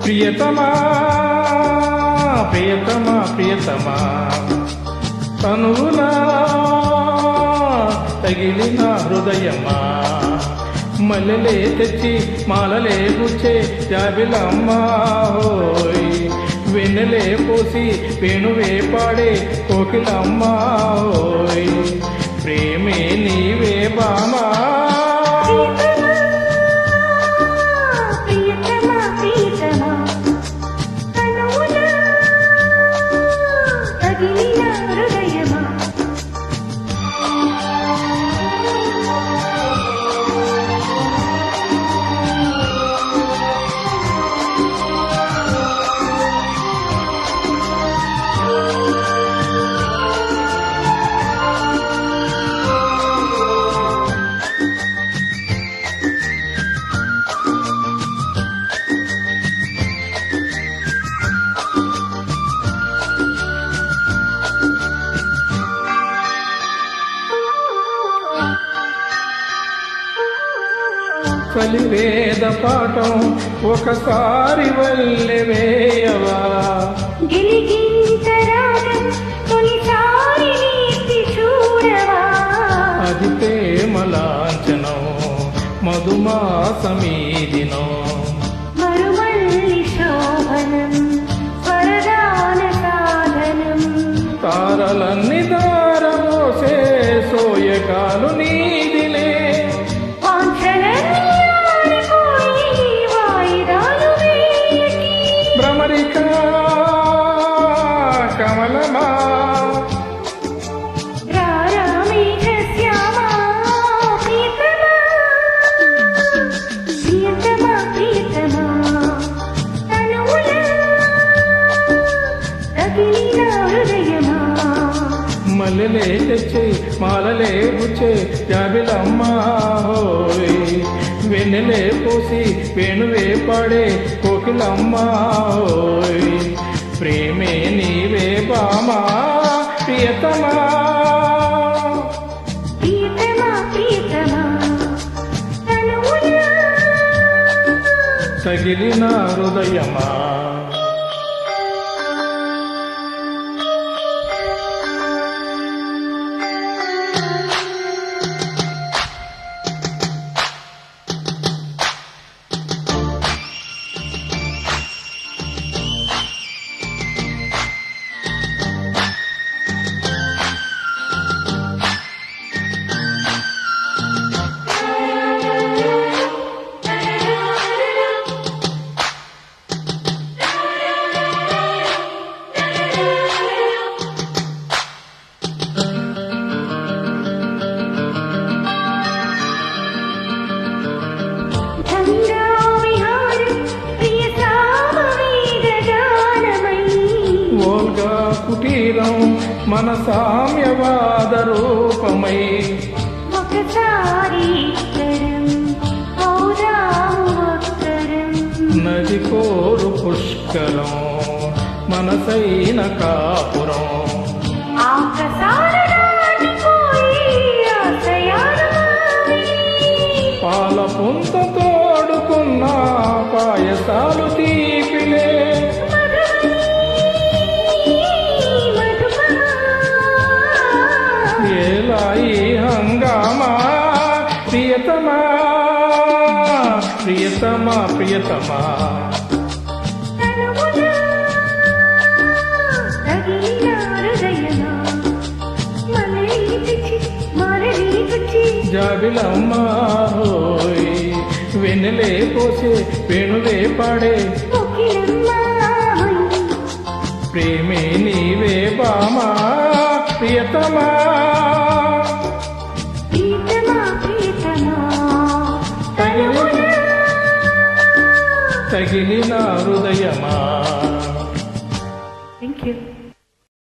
ప్రియతమా ప్రియతమా ప్రియతమా తనువులా తగిలిన హృదయమా మల్లెలే తెచ్చి మాలలే గుచ్చే జాబిలమ్మా హోయ్ వెన్నెలే పోసి వేణువే పాడే కోకిలమ్మా హోయ్ ప్రేమే నీవే బామా కలివేద పాఠం ఒకసారి వల్లె వేయవా అది ప్రేమలాంఛనం మధుమాసమీదినం తారలన్నీ దారమోసే సోయగాలు నీదిలే భ్రమరికా కమలమా మల్లెలే తెచ్చే మాలలే గుచ్చే జాబిలమ్మా హోయ్ వెన్నెలే పోసి వేణువే పాడే కోకిలమ్మా హోయ్ ప్రేమే నీవే బామా ప్రియతమా తగిలిన హృదయమా కుటీరం మన సామ్యవాద రూపమై నది కోరు పుష్కరం మనసైన కాపురం పాల పుంత తోడుకున్న పాయసాలు తీపిలే హంగామా ప్రియతమా ప్రియతమా ప్రియతమా జాబిలమ్మా హోయ్ వెన్నెలే పోసే వేణువే పాడే ప్రేమే నీవే బామా ప్రియతమా తగిలిన హృదయమా. Thank you.